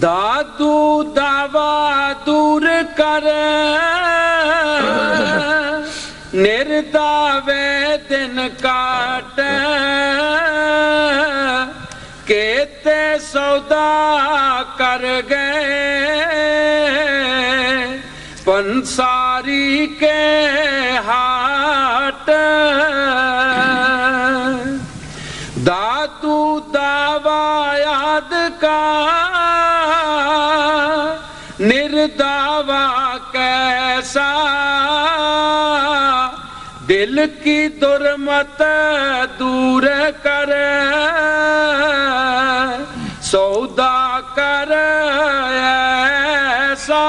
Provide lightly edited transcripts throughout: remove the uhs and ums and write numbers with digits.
दादू दावा दूर कर निर्दावे दिन काट केते सौदा कर गए पंसारी के हाट। दादू दावा याद का निर्दावा कैसा दिल की दुर्मत दूर कर सौदा कर ऐसा।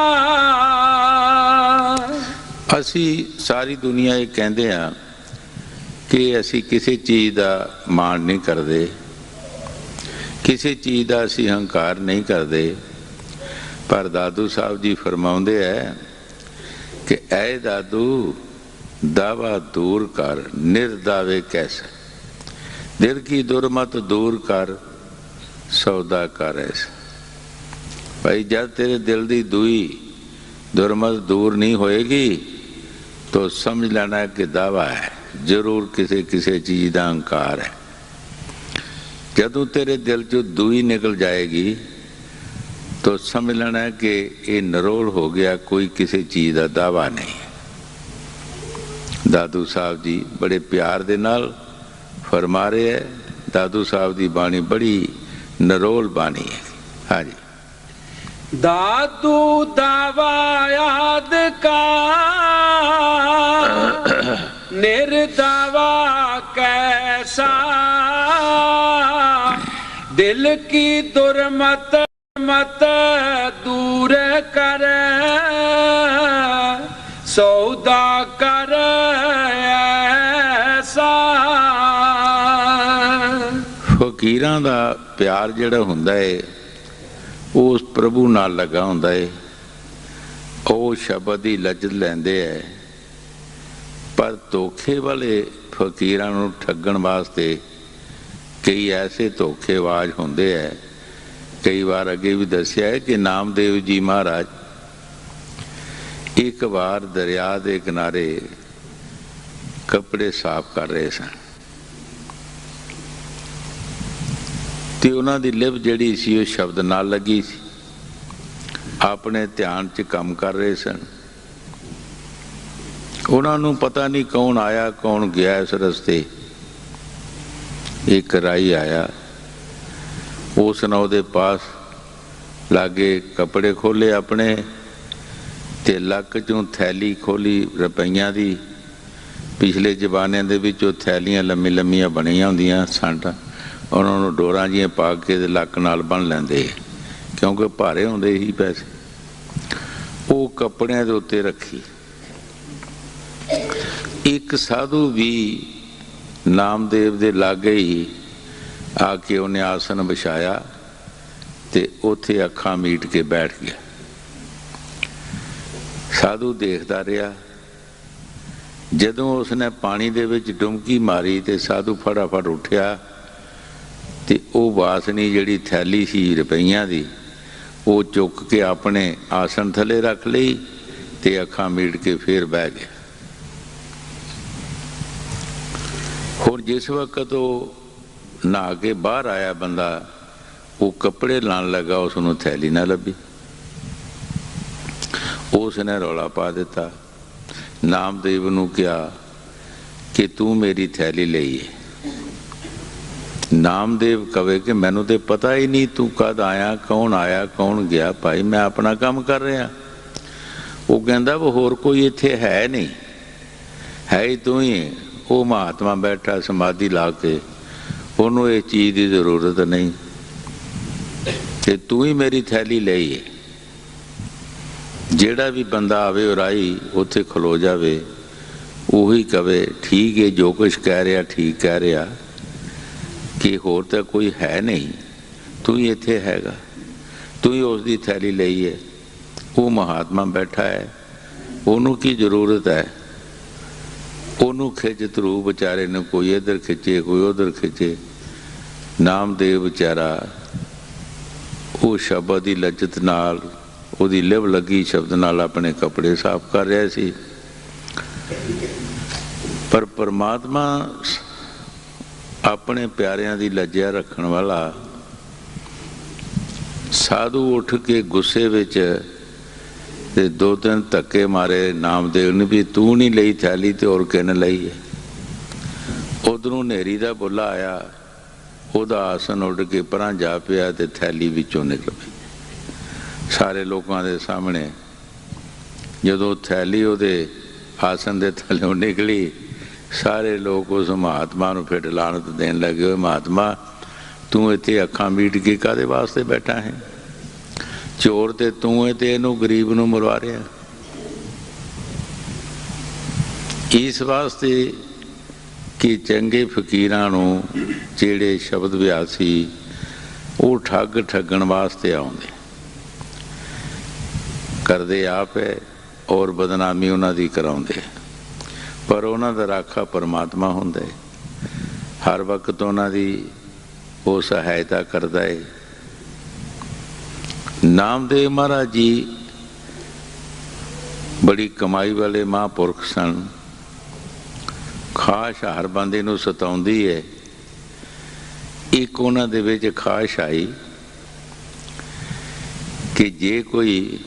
ਅਸੀਂ ਸਾਰੀ ਦੁਨੀਆ ਇਹ ਕਹਿੰਦੇ ਆ ਕਿ ਅਸੀਂ ਕਿਸੇ ਚੀਜ਼ ਦਾ ਮਾਣ ਨਹੀਂ ਕਰਦੇ, ਕਿਸੇ ਚੀਜ਼ ਦਾ ਅਸੀਂ ਹੰਕਾਰ ਨਹੀਂ ਕਰਦੇ, ਪਰ ਦਾਦੂ ਸਾਹਿਬ ਜੀ ਫਰਮਾਉਂਦੇ ਹੈ ਕਿ ਐ ਦਾਦੂ दावा दूर कर निर्दावे कैसे दिल की दुर्मत दूर कर सौदा कर ऐसा। भाई जब तेरे दिल की दुई दुर्मत दूर नहीं होएगी तो समझ लेना है कि दावा है, जरूर किसी किसी चीज़ का अहंकार है। जदों तेरे दिल चो दुई निकल जाएगी तो समझ लेना है कि ये नरोल हो गया, कोई किसी चीज़ का दावा नहीं। दादू साहब जी बड़े प्यार दे नाल फरमा रहे है। दादू साहब की बाणी बड़ी नरोल बाणी है। हाँ जी। दादू दावा याद का निर्दावा कैसा दिल की दुर्मत मत दूर कर सौदा कर ऐसा। फकीरां दा प्यार जिहड़ा हुंदा है उस प्रभु नाल लगा हुंदा है, ਉਹ ਸ਼ਬਦ ਦੀ ਲਜਤ ਲੈਂਦੇ ਹੈ, ਪਰ ਧੋਖੇ ਵਾਲੇ ਫਕੀਰਾਂ ਨੂੰ ਠੱਗਣ ਵਾਸਤੇ ਕਈ ਐਸੇ ਧੋਖੇਬਾਜ਼ ਹੁੰਦੇ ਹੈ। ਕਈ ਵਾਰ ਅੱਗੇ ਵੀ ਦੱਸਿਆ ਹੈ ਕਿ ਨਾਮਦੇਵ ਜੀ ਮਹਾਰਾਜ एक बार दरिया के किनारे कपड़े साफ कर रहे सन ते उन्हां दी लिप जिहड़ी सी वो शब्द नाल लगी सी, अपने ध्यान च काम कर रहे सन। उन्हां नूं पता नहीं कौन आया कौन गया इस रस्ते। एक राही आया, उसने उहदे पास लागे कपड़े खोले अपने ते लक चों थैली खोली रुपइयां दी। पिछले जमाने दे विच ओह थैलियां लम्मी लम्मियां बणियां हुंदियां सांटां, उन्हां नूं डोरां जिहियां पा के लक नाल बन लैंदे क्योंकि भारे हुंदे ही पैसे। ओह कपड़ियां दे उत्ते रखी। एक साधु भी नामदेव दे लागे ही आके उन्हें आसन बिछाया ते उत्थे अखां मीट के बैठ गया। साधु देखता रहा। जदों उसने पानी दे विच डुमकी मारी तो साधु फटाफट उठिया ते वो वासनी जिहड़ी थैली सी रुपइयां दी वो चुक के अपने आसन थले रख लई ते अखां मीट के फिर बह गया। हुण जिस वक्त वो नहा के बाहर आया बंदा, वो कपड़े लान लगा, उसनूं थैली ना लभी। उसने रौला पा दिता, नामदेव नूं कहा कि तू मेरी थैली लई है। नामदेव कहे कि मैनू तो पता ही नहीं तू कद आया कौन गया। भाई मैं अपना काम कर रहा। वो कहता वो होर कोई इत्थे है नहीं, है ही तू ही। वो महात्मा बैठा समाधि ला के, उन्होंने ये चीज़ की जरूरत नहीं कि तू ही मेरी थैली लई है। ਜਿਹੜਾ भी बंदा आवे उराई उत्थे खलो जावे, उही कवे ठीक है जो कुछ कह रहा ठीक कह रहा, कि होर तो कोई है नहीं, तू ही इत्थे हैगा, तू ही उसकी थैली लई है। वो महात्मा बैठा है, उन्होंने की जरूरत है। उन्होंने खिच तरू बेचारे ने कोई इधर खिंचे कोई उधर खिंचे। नामदेव बेचारा ਉਹ ਸ਼ਬਦ ਦੀ ਲੱਜਤ ਨਾਲ, ਉਹਦੀ ਲਿਵ ਲੱਗੀ ਸ਼ਬਦ ਨਾਲ ਆਪਣੇ ਕੱਪੜੇ ਸਾਫ਼ ਕਰ ਰਿਹਾ ਸੀ। ਪਰ ਪਰਮਾਤਮਾ ਆਪਣੇ ਪਿਆਰਿਆਂ ਦੀ ਲੱਜਿਆ ਰੱਖਣ ਵਾਲਾ ਸਾਧੂ ਉੱਠ ਕੇ ਗੁੱਸੇ ਵਿੱਚ ਤੇ 2-3 ਧੱਕੇ ਮਾਰੇ ਨਾਮਦੇਵ ਨੇ ਵੀ ਤੂੰ ਨਹੀਂ ਲਈ ਥੈਲੀ ਤੇ ਹੋਰ ਕਿਹਨੇ ਲਈ ਹੈ। ਉਧਰੋਂ ਹਨੇਰੀ ਦਾ ਬੁੱਲਾ ਆਇਆ, ਉਹਦਾ ਆਸਨ ਉੱਡ ਕੇ ਪਰਾਂ ਜਾ ਪਿਆ ਤੇ ਥੈਲੀ ਵਿੱਚੋਂ ਨਿਕਲ ਪਈ ਸਾਰੇ ਲੋਕਾਂ ਦੇ ਸਾਹਮਣੇ। ਜਦੋਂ ਥੈਲੀ ਉਹਦੇ ਆਸਨ ਦੇ ਥੱਲੋਂ ਨਿਕਲੀ, ਸਾਰੇ ਲੋਕ ਉਸ ਮਹਾਤਮਾ ਨੂੰ ਫਿਰ ਲਾਹਨਤ ਦੇਣ ਲੱਗੇ, ਹੋਏ ਮਹਾਤਮਾ ਤੂੰ ਇੱਥੇ ਅੱਖਾਂ ਮੀਟ ਕੇ ਕਾਹਦੇ ਵਾਸਤੇ ਬੈਠਾ ਹੈ? ਚੋਰ ਤੇ ਤੂੰ ਹੈ ਤੇ ਇਹਨੂੰ ਗਰੀਬ ਨੂੰ ਮਰਵਾ ਰਿਹਾ। ਇਸ ਵਾਸਤੇ ਕਿ ਚੰਗੇ ਫਕੀਰਾਂ ਨੂੰ ਜਿਹੜੇ ਸ਼ਬਦ ਵਿਆਸੀ ਉਹ ਠੱਗ ਠੱਗਣ ਵਾਸਤੇ ਆਉਂਦੇ, ਕਰਦੇ ਆਪ ਹੈ ਔਰ ਬਦਨਾਮੀ ਉਹਨਾਂ ਦੀ ਕਰਾਉਂਦੇ, ਪਰ ਉਹਨਾਂ ਦਾ ਰਾਖਾ ਪਰਮਾਤਮਾ ਹੁੰਦਾ ਹੈ। ਹਰ ਵਕਤ ਉਹਨਾਂ ਦੀ ਉਹ ਸਹਾਇਤਾ ਕਰਦਾ ਹੈ। ਨਾਮਦੇਵ ਮਹਾਰਾਜ ਜੀ ਬੜੀ ਕਮਾਈ ਵਾਲੇ ਮਹਾਂਪੁਰਖ ਸਨ। ਖਾਸ਼ ਹਰ ਬੰਦੇ ਨੂੰ ਸਤਾਉਂਦੀ ਹੈ। ਇੱਕ ਉਹਨਾਂ ਦੇ ਵਿੱਚ ਖਾਸ਼ ਆਈ ਕਿ ਜੇ ਕੋਈ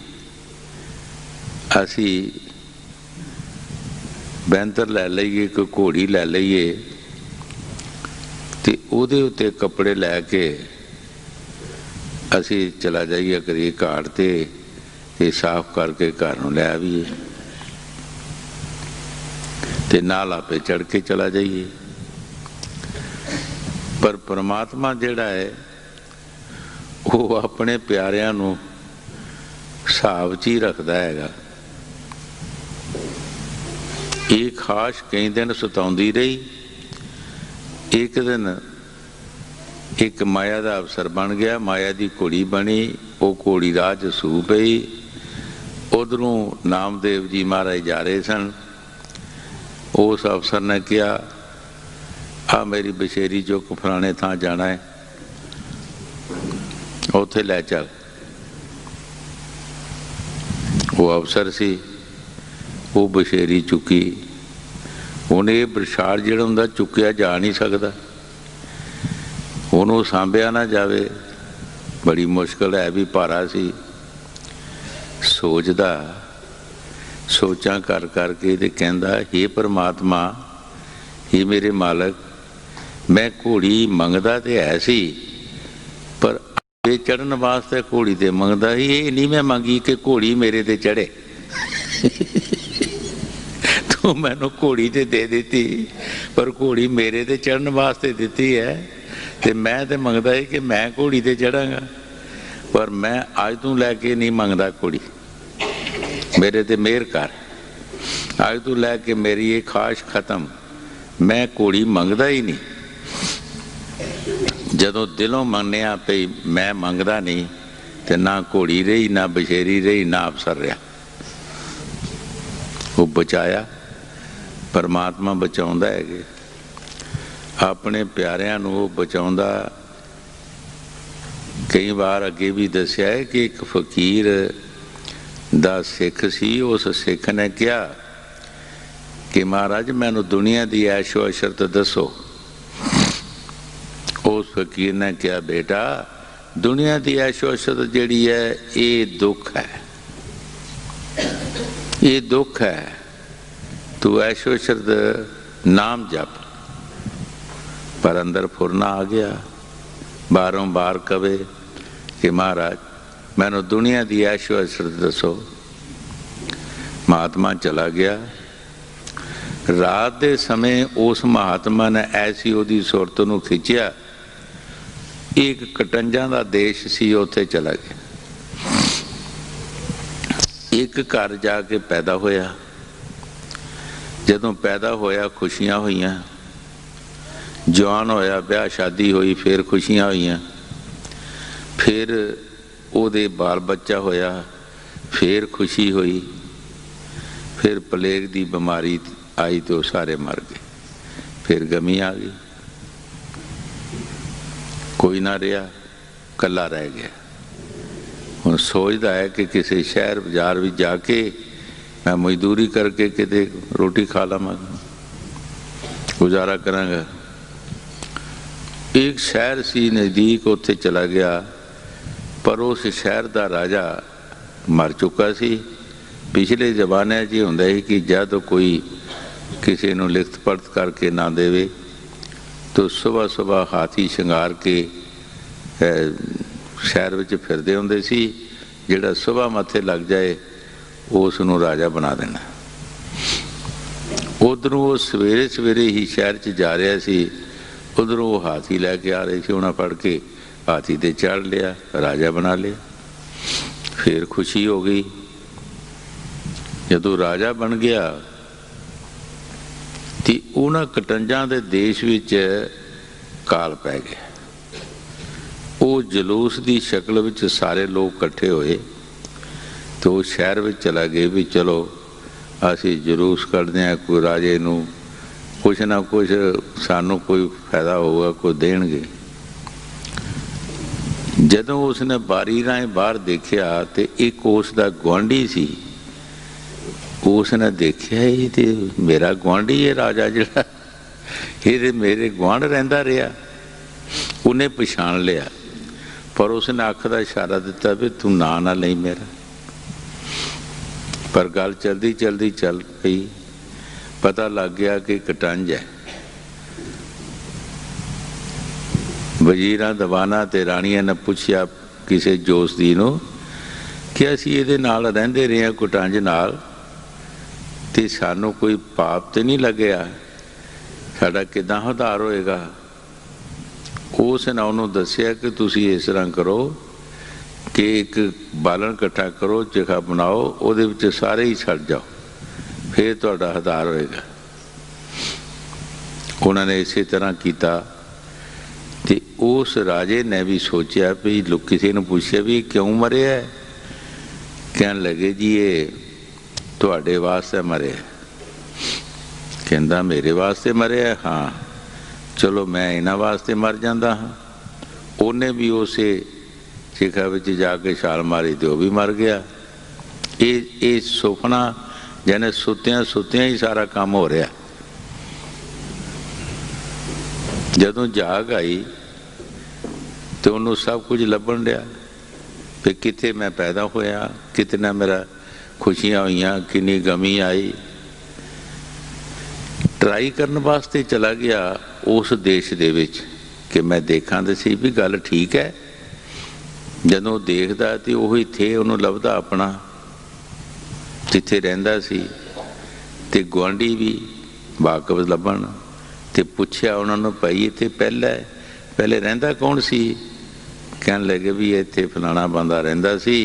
ਅਸੀਂ ਬੈਂਤਰ ਲੈ ਲਈਏ, ਕੋਈ ਘੋੜੀ ਲੈ ਲਈਏ ਤੇ ਉਹਦੇ ਉੱਤੇ ਕੱਪੜੇ ਲੈ ਕੇ ਅਸੀਂ ਚਲਾ ਜਾਈਏ ਕਰੀਏ ਘਾਟ ਤੇ ਸਾਫ਼ ਕਰਕੇ ਘਰ ਨੂੰ ਲੈ ਆਵੀਏ ਤੇ ਨਾਲ ਆਪੇ ਚੜ੍ਹ ਕੇ ਚਲਾ ਜਾਈਏ। ਪਰ ਪਰਮਾਤਮਾ ਜਿਹੜਾ ਹੈ ਉਹ ਆਪਣੇ ਪਿਆਰਿਆਂ ਨੂੰ ਹਿਸਾਬ 'ਚ ਹੀ ਰੱਖਦਾ ਹੈਗਾ। ਇਹ ਖਾਸ਼ ਕਈ ਦਿਨ ਸਤਾਉਂਦੀ ਰਹੀ। ਇੱਕ ਦਿਨ ਇੱਕ ਮਾਇਆ ਦਾ ਅਵਸਰ ਬਣ ਗਿਆ, ਮਾਇਆ ਦੀ ਘੋੜੀ ਬਣੀ, ਉਹ ਘੋੜੀ ਰਾਹ 'ਚ ਸੂ ਪਈ। ਉਧਰੋਂ ਨਾਮਦੇਵ ਜੀ ਮਹਾਰਾਜ ਜਾ ਰਹੇ ਸਨ। ਉਸ ਅਫਸਰ ਨੇ ਕਿਹਾ ਆ ਮੇਰੀ ਬਸ਼ੇਰੀ ਚੁੱਕ ਫਲਾਣੇ ਥਾਂ ਜਾਣਾ ਹੈ, ਉੱਥੇ ਲੈ ਚੱਲ। ਉਹ ਅਫਸਰ ਸੀ, ਉਹ ਬਸ਼ੇਰੀ ਚੁੱਕੀ। ਹੁਣ ਇਹ ਪ੍ਰਸ਼ਾਦ ਜਿਹੜਾ ਹੁੰਦਾ ਚੁੱਕਿਆ ਜਾ ਨਹੀਂ ਸਕਦਾ, ਉਹਨੂੰ ਸਾਂਭਿਆ ਨਾ ਜਾਵੇ, ਬੜੀ ਮੁਸ਼ਕਿਲ ਹੈ, ਵੀ ਭਾਰਾ ਸੀ। ਸੋਚਦਾ, ਸੋਚਾਂ ਕਰ ਕਰਕੇ ਤੇ ਕਹਿੰਦਾ ਹੇ ਪਰਮਾਤਮਾ, ਹੇ ਮੇਰੇ ਮਾਲਕ, ਮੈਂ ਘੋੜੀ ਮੰਗਦਾ ਤੇ ਹੈ ਸੀ, ਪਰ ਇਹ ਚੜ੍ਹਨ ਵਾਸਤੇ ਘੋੜੀ ਤੇ ਮੰਗਦਾ ਸੀ। ਇਹ ਨਹੀਂ ਮੈਂ ਮੰਗੀ ਕਿ ਘੋੜੀ ਮੇਰੇ ਤੇ ਚੜ੍ਹੇ। ਤੂੰ ਮੈਨੂੰ ਘੋੜੀ ਤੇ ਦੇ ਦਿੱਤੀ, ਪਰ ਘੋੜੀ ਮੇਰੇ ਤੇ ਚੜ੍ਹਨ ਵਾਸਤੇ ਦਿੱਤੀ ਹੈ ਤੇ ਮੈਂ ਤੇ ਮੰਗਦਾ ਸੀ ਕਿ ਮੈਂ ਘੋੜੀ ਤੇ ਚੜਾਂਗਾ, ਪਰ ਮੈਂ ਅੱਜ ਤੋਂ ਲੈ ਕੇ ਨਹੀਂ ਮੰਗਦਾ ਘੋੜੀ, ਮੇਰੇ ਤੇ ਮਿਹਰ ਕਰ। ਅੱਜ ਤੋਂ ਲੈ ਕੇ ਮੇਰੀ ਇਹ ਖਾਸ਼ ਖਤਮ, ਮੈਂ ਘੋੜੀ ਮੰਗਦਾ ਹੀ ਨਹੀਂ। ਜਦੋਂ ਦਿਲੋਂ ਮੰਨਿਆ ਪਈ ਮੈਂ ਮੰਗਦਾ ਨਹੀਂ, ਤੇ ਨਾ ਘੋੜੀ ਰਹੀ, ਨਾ ਬਸ਼ੇਰੀ ਰਹੀ, ਨਾ ਅਫਸਰ ਰਿਹਾ। ਉਹ ਬਚਾਇਆ, ਪਰਮਾਤਮਾ ਬਚਾਉਂਦਾ ਹੈਗੇ ਆਪਣੇ ਪਿਆਰਿਆਂ ਨੂੰ, ਉਹ ਬਚਾਉਂਦਾ। ਕਈ ਵਾਰ ਅੱਗੇ ਵੀ ਦੱਸਿਆ ਹੈ ਕਿ ਇੱਕ ਫਕੀਰ ਦਾ ਸਿੱਖ ਸੀ। ਉਸ ਸਿੱਖ ਨੇ ਕਿਹਾ ਕਿ ਮਹਾਰਾਜ ਮੈਨੂੰ ਦੁਨੀਆ ਦੀ ਐਸ਼ੋ ਅਸ਼ਰਤ ਦੱਸੋ। ਉਸ ਫਕੀਰ ਨੇ ਕਿਹਾ ਬੇਟਾ, ਦੁਨੀਆ ਦੀ ਐਸ਼ੋ ਅਸ਼ਰਤ ਜਿਹੜੀ ਹੈ ਇਹ ਦੁੱਖ ਹੈ, ਇਹ ਦੁੱਖ ਹੈ। ਤੂੰ ਐਸ਼ੋ ਅਸ਼ਰਤ ਨਾਮ ਜਪ। ਪਰ ਅੰਦਰ ਫੁਰਨਾ ਆ ਗਿਆ, ਬਾਰੋਂ ਬਾਰ ਕਵੇ ਕਿ ਮਹਾਰਾਜ ਮੈਨੂੰ ਦੁਨੀਆ ਦੀ ਐਸ਼ੋ ਅਸ਼ਰਤ ਦੱਸੋ। ਮਹਾਤਮਾ ਚਲਾ ਗਿਆ। ਰਾਤ ਦੇ ਸਮੇਂ ਉਸ ਮਹਾਤਮਾ ਨੇ ਐਸੀ ਉਹਦੀ ਸੁਰਤ ਨੂੰ ਖਿੱਚਿਆ, ਇੱਕ ਕਟੰਜਾਂ ਦਾ ਦੇਸ਼ ਸੀ, ਉੱਥੇ ਚਲਾ ਗਿਆ। ਇੱਕ ਘਰ ਜਾ ਕੇ ਪੈਦਾ ਹੋਇਆ। ਜਦੋਂ ਪੈਦਾ ਹੋਇਆ ਖੁਸ਼ੀਆਂ ਹੋਈਆਂ, ਜਵਾਨ ਹੋਇਆ, ਵਿਆਹ ਸ਼ਾਦੀ ਹੋਈ, ਫਿਰ ਖੁਸ਼ੀਆਂ ਹੋਈਆਂ। ਫਿਰ ਉਹਦੇ ਬਾਲ ਬੱਚਾ ਹੋਇਆ, ਫਿਰ ਖੁਸ਼ੀ ਹੋਈ। ਫਿਰ ਪਲੇਗ ਦੀ ਬਿਮਾਰੀ ਆਈ ਤੇ ਉਹ ਸਾਰੇ ਮਰ ਗਏ। ਫਿਰ ਗਮੀ ਆ ਗਈ, ਕੋਈ ਨਾ ਰਿਹਾ, ਇਕੱਲਾ ਰਹਿ ਗਿਆ। ਹੁਣ ਸੋਚਦਾ ਹੈ ਕਿ ਕਿਸੇ ਸ਼ਹਿਰ ਬਾਜ਼ਾਰ ਵਿੱਚ ਜਾ ਕੇ ਮੈਂ ਮਜ਼ਦੂਰੀ ਕਰਕੇ ਕਿਤੇ ਰੋਟੀ ਖਾ ਲਵਾਂਗਾ, ਗੁਜ਼ਾਰਾ ਕਰਾਂਗਾ। एक शहर सी नज़दीक, उत्थे चला गया, पर उस शहर का राजा मर चुका सी। पिछले जमाने च हुंदा ही कि जद कोई किसी नूं लिखत पढ़त करके ना देवे तो सुबह सुबह हाथी शंगार के शहर विच फिरदे हुंदे सी। जिहड़ा सुबह मत्थे लग जाए उस नूं राजा बना देना। उधरों वो सवेरे सवेरे ही शहर च जा रहा सी, उधरों वो हाथी लैके आ रहे थे, उन्हें फड़ के हाथी ते चढ़ लिया, राजा बना लिया। फिर खुशी हो गई। जदों राजा बन गया तो उन्होंने कटंजा के देश विच काल पै गया। वो जलूस की शक्ल विच सारे लोग इकट्ठे होए तो वो शहर में चला गए भी चलो असी जलूस कढ़दे हैं, कोई राजे नूं कुछ ना कुछ सानू कोई फायदा होगा, कोई देणगे। जदों उसने बारी राहें बाहर देखा तो एक उसका गुआढ़ी सी। उसने देखा ये तो मेरा गुआढ़ी है राजा जिहड़ा, ये मेरे गुआढ़ रहिंदा रहा। उन्हें पछाण लिया, पर उसने अख का इशारा दिता भी तू ना ना लई मेरा। पर गल चलती चलती चल पई, पता लग गया कि कटंज है। वजीरां दवाना ते राणियां ने पूछया किसी जोशदी नूं कि असीं इहदे नाल रहिंदे रहे कटंज नाल ते सानूं कोई पाप ते नहीं लगया, साडा किदां उद्धार होएगा। उसने उन्होंने दस्सिया कि तुसीं इस तरह करो कि एक बालन इकट्ठा करो, चिखा बनाओ, उहदे विच सारे ही सड़ जाओ, फिर तुहाडा उद्धार होएगा। उन्होंने इस तरह किया। तो उस राजे ने भी सोचा भी लोग किसी ने पूछा भी क्यों मरे है, कहन लगे जी ये तुहाडे वास्ते मरे। कहंदा मेरे वास्ते मरे है, हाँ चलो मैं इन्हां वास्ते मर जांदा हाँ। उन्हें भी उसे चिखा विच जाके छाल मारी तो वह भी मर गया। ये सुपना जाने सुत्तियां सुत्तियां ही सारा काम हो रहा। जदों जाग आई तो उन्होंने सब कुछ लभन लिया फिर कित्थे मैं पैदा होया, कितना मेरा खुशियां हुई, किन्नी गमी आई। ट्राई करने वास्ते चला गया उस देश दे विच कि मैं देखा तो सी भी गल ठीक है। जदों देखदा तो वही थे उन्होंने लभदा अपना जिथे रहिंदा सी ते गुआढ़ी भी वाकफ लभन ते पुछया उन्होंने भाई इत्थे पहले रहिंदा कौन सी। कहन लगे भी इत्थे फलाना बंदा रहिंदा सी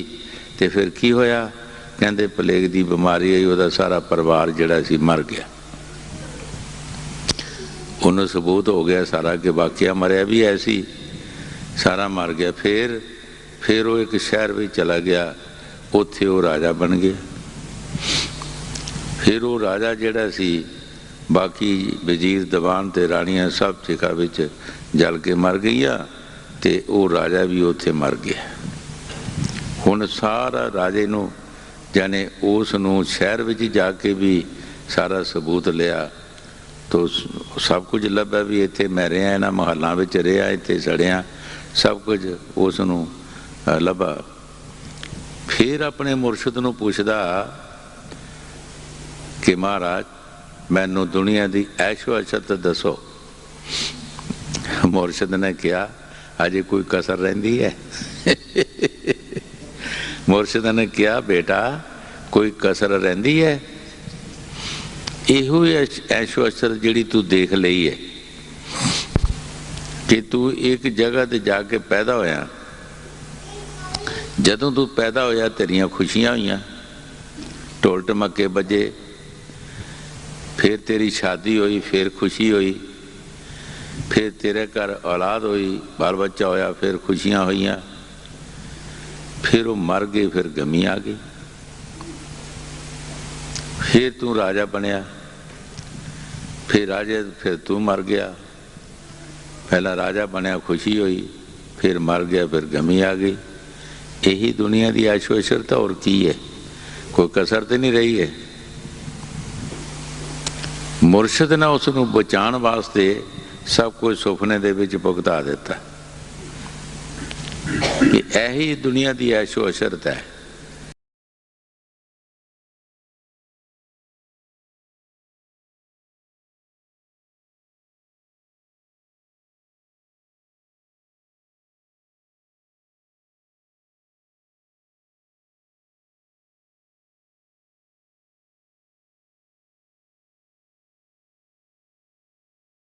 ते फिर की होया, कहंदे प्लेग दी बीमारी आई, उहदा सारा परिवार जिहड़ा सी मर गया। उन्होंने सबूत हो गया सारा कि वाकया मरिया भी ऐसी, सारा मर गया। फिर वो एक शहर में चला गया, उत्थे वो राजा बन गया। फिर वो राजा जिहड़ा सी बाकी वजीर दीवान ते राणियां सब चिखा विच जल के मर गईयां ते वो राजा भी उत्थे मर गया। हुण सारा राजे नूं जाने उस नूं शहर विच जाके भी सारा सबूत लिया तो सब कुछ लभा भी इत्थे मैं रहा, इन्हां महलों विच रहा, इत्थे सड़िया, सब कुछ उस नूं लभा। फिर अपने मुर्शद नूं पुछदा कि महाराज मैनू दुनिया की ऐशो अशत दसो। मुर्शद ने कहा अजे कोई कसर रहिंदी है। मुर्शद ने कहा बेटा कोई कसर रहिंदी है, इहो ऐशो अशर जिहड़ी तू देख लई है कि तू एक जगह ते जाके पैदा होया। जदों तू पैदा होया तेरियां खुशियां हुईयां, ढोल ढमक्के बजे, फिर तेरी शादी हुई, फिर खुशी हुई, फिर तेरे घर औलाद हुई, बाल बच्चा होया, फिर खुशियां हुईयां, फिर वो मर गए, फिर गमी आ गई। फिर तू राजा बनया, फिर तू मर गया। पहला राजा बनया खुशी हुई, फिर मर गया, फिर गमी आ गई। यही दुनिया की ऐशो इशरत और की है, कोई कसर तो नहीं रही है। मुरशद ने उसनू बचाने वास्ते सब कुछ सुपने दे विच भुगता दिता कि यही दुनिया की ऐशो इशरत है।